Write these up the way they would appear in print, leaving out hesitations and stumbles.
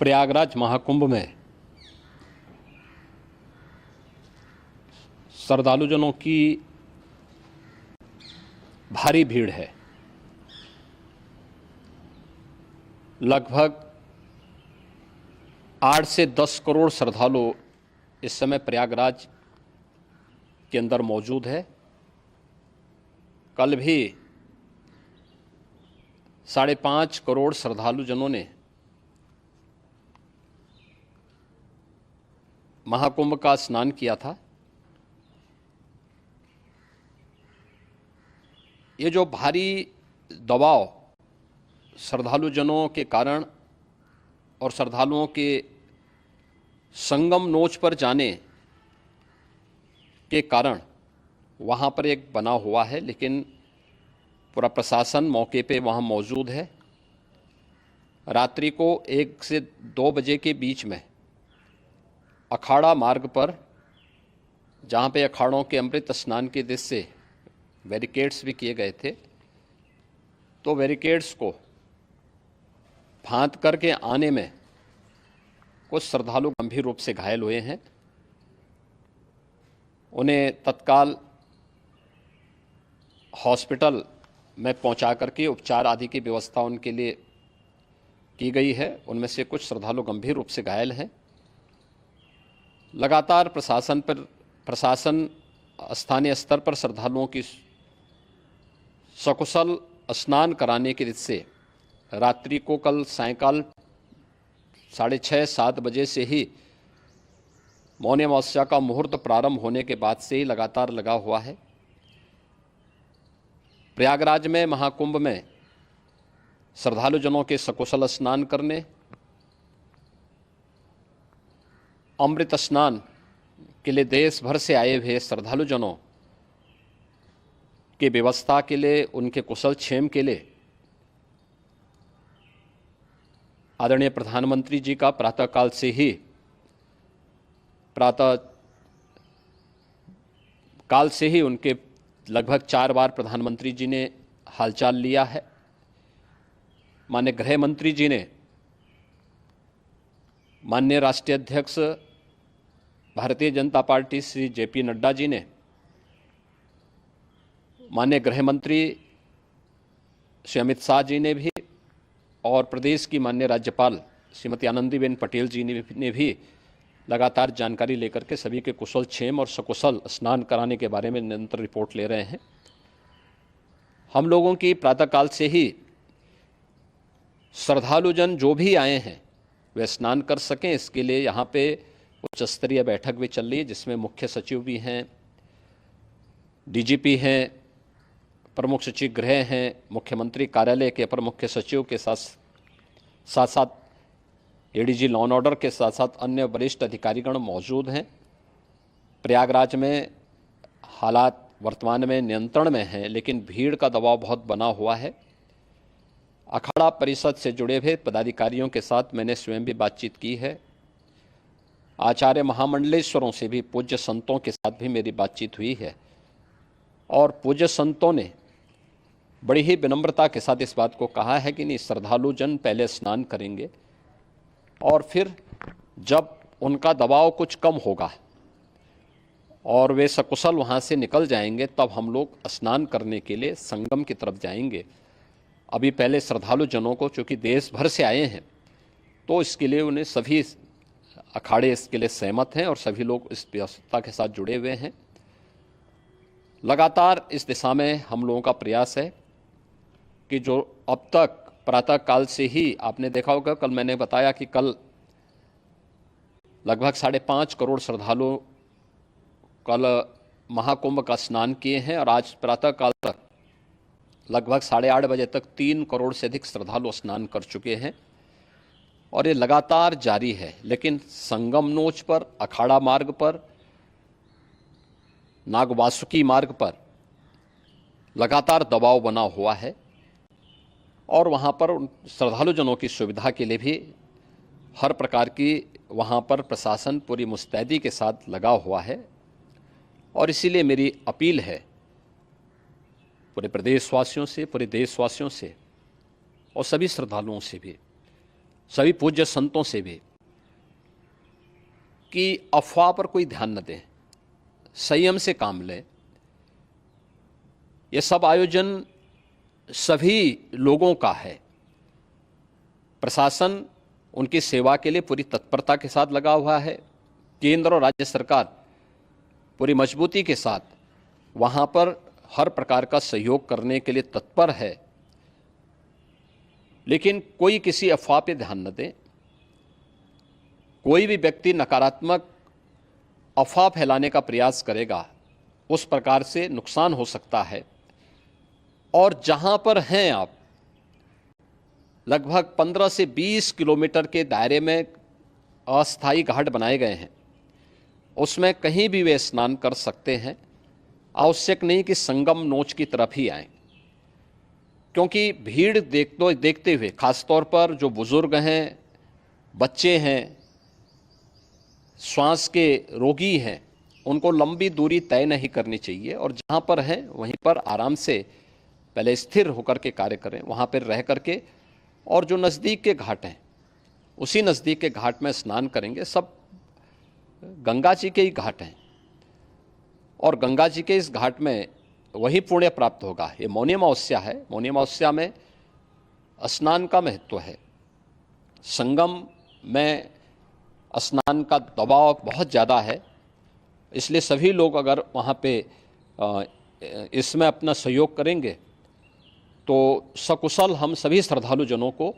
प्रयागराज महाकुंभ में श्रद्धालुजनों की भारी भीड़ है। लगभग 8 से 10 करोड़ श्रद्धालु इस समय प्रयागराज के अंदर मौजूद है। कल भी 5.5 करोड़ श्रद्धालुजनों ने महाकुंभ का स्नान किया था। ये जो भारी दबाव श्रद्धालुजनों के कारण और श्रद्धालुओं के संगम नोच पर जाने के कारण वहाँ पर एक बना हुआ है, लेकिन पूरा प्रशासन मौके पे वहाँ मौजूद है। रात्रि को 1 से 2 बजे के बीच में अखाड़ा मार्ग पर, जहाँ पे अखाड़ों के अमृत स्नान के दृश्य से बैरिकेड्स भी किए गए थे, तो बैरिकेड्स को फांद करके आने में कुछ श्रद्धालु गंभीर रूप से घायल हुए हैं। उन्हें तत्काल हॉस्पिटल में पहुंचा करके उपचार आदि की व्यवस्था उनके लिए की गई है। उनमें से कुछ श्रद्धालु गंभीर रूप से घायल हैं। लगातार प्रशासन स्थानीय स्तर पर श्रद्धालुओं की सकुशल स्नान कराने के दृष्टि से रात्रि को कल सायंकाल 6:30-7 बजे से ही मौनी अमावस्या का मुहूर्त प्रारंभ होने के बाद से ही लगातार लगा हुआ है। प्रयागराज में महाकुंभ में श्रद्धालुजनों के सकुशल स्नान करने, अमृत स्नान के लिए देश भर से आए हुए श्रद्धालुजनों की व्यवस्था के लिए, उनके कुशल क्षेम के लिए आदरणीय प्रधानमंत्री जी का प्रातःकाल से ही उनके लगभग 4 बार प्रधानमंत्री जी ने हालचाल लिया है। माननीय गृह मंत्री जी ने, माननीय राष्ट्रीय अध्यक्ष भारतीय जनता पार्टी श्री JP नड्डा जी ने, माननीय गृह मंत्री श्री अमित शाह जी ने भी, और प्रदेश की माननीय राज्यपाल श्रीमती आनंदीबेन पटेल जी ने भी लगातार जानकारी लेकर के सभी के कुशल क्षेम और सकुशल स्नान कराने के बारे में निरंतर रिपोर्ट ले रहे हैं। हम लोगों की प्रातःकाल से ही श्रद्धालुजन जो भी आए हैं वे स्नान कर सकें, इसके लिए यहाँ पे उच्च स्तरीय बैठक भी चल रही है, जिसमें मुख्य सचिव भी हैं, DGP हैं, प्रमुख सचिव गृह हैं, मुख्यमंत्री कार्यालय के अपर मुख्य सचिव के साथ साथ ADG लॉ एंड ऑर्डर के साथ साथ अन्य वरिष्ठ अधिकारीगण मौजूद हैं। प्रयागराज में हालात वर्तमान में नियंत्रण में हैं, लेकिन भीड़ का दबाव बहुत बना हुआ है। अखाड़ा परिषद से जुड़े हुए पदाधिकारियों के साथ मैंने स्वयं भी बातचीत की है। आचार्य महामंडलेश्वरों से भी, पूज्य संतों के साथ भी मेरी बातचीत हुई है, और पूज्य संतों ने बड़ी ही विनम्रता के साथ इस बात को कहा है कि नहीं, श्रद्धालुजन पहले स्नान करेंगे और फिर जब उनका दबाव कुछ कम होगा और वे सकुशल वहाँ से निकल जाएंगे, तब हम लोग स्नान करने के लिए संगम की तरफ जाएंगे। अभी पहले श्रद्धालुजनों को, चूँकि देश भर से आए हैं, तो इसके लिए उन्हें सभी अखाड़े इसके लिए सहमत हैं और सभी लोग इस व्यवस्था के साथ जुड़े हुए हैं। लगातार इस दिशा में हम लोगों का प्रयास है कि जो अब तक प्रातःकाल से ही आपने देखा होगा, कल मैंने बताया कि कल लगभग 5.5 करोड़ श्रद्धालु कल महाकुंभ का स्नान किए हैं, और आज प्रातःकाल तक लगभग 8:30 बजे तक 3 करोड़ से अधिक श्रद्धालु स्नान कर चुके हैं, और ये लगातार जारी है। लेकिन संगम नोच पर, अखाड़ा मार्ग पर, नागवासुकी मार्ग पर लगातार दबाव बना हुआ है, और वहाँ पर श्रद्धालुजनों की सुविधा के लिए भी हर प्रकार की वहाँ पर प्रशासन पूरी मुस्तैदी के साथ लगा हुआ है। और इसीलिए मेरी अपील है पूरे प्रदेशवासियों से, पूरे देशवासियों से और सभी श्रद्धालुओं से भी, सभी पूज्य संतों से भी कि अफवाह पर कोई ध्यान न दें, संयम से काम लें। ये सब आयोजन सभी लोगों का है। प्रशासन उनकी सेवा के लिए पूरी तत्परता के साथ लगा हुआ है। केंद्र और राज्य सरकार पूरी मजबूती के साथ वहाँ पर हर प्रकार का सहयोग करने के लिए तत्पर है। लेकिन कोई किसी अफवाह पे ध्यान न दें। कोई भी व्यक्ति नकारात्मक अफवाह फैलाने का प्रयास करेगा, उस प्रकार से नुकसान हो सकता है। और जहाँ पर हैं आप, लगभग 15 से 20 किलोमीटर के दायरे में अस्थायी घाट बनाए गए हैं, उसमें कहीं भी वे स्नान कर सकते हैं। आवश्यक नहीं कि संगम नोच की तरफ ही आएं, क्योंकि भीड़ देखते हुए खासतौर पर जो बुजुर्ग हैं, बच्चे हैं, श्वास के रोगी हैं, उनको लंबी दूरी तय नहीं करनी चाहिए और जहाँ पर हैं वहीं पर आराम से पहले स्थिर होकर के कार्य करें, वहाँ पर रह करके। और जो नज़दीक के घाट हैं, उसी नज़दीक के घाट में स्नान करेंगे। सब गंगा जी के ही घाट हैं और गंगा जी के इस घाट में वही पुण्य प्राप्त होगा। ये मौनी अमावस्या है। मौनी अमावस्या में स्नान का महत्व है। संगम में स्नान का दबाव बहुत ज़्यादा है, इसलिए सभी लोग अगर वहाँ पे इसमें अपना सहयोग करेंगे तो सकुशल हम सभी श्रद्धालु जनों को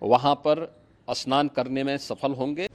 वहाँ पर स्नान करने में सफल होंगे।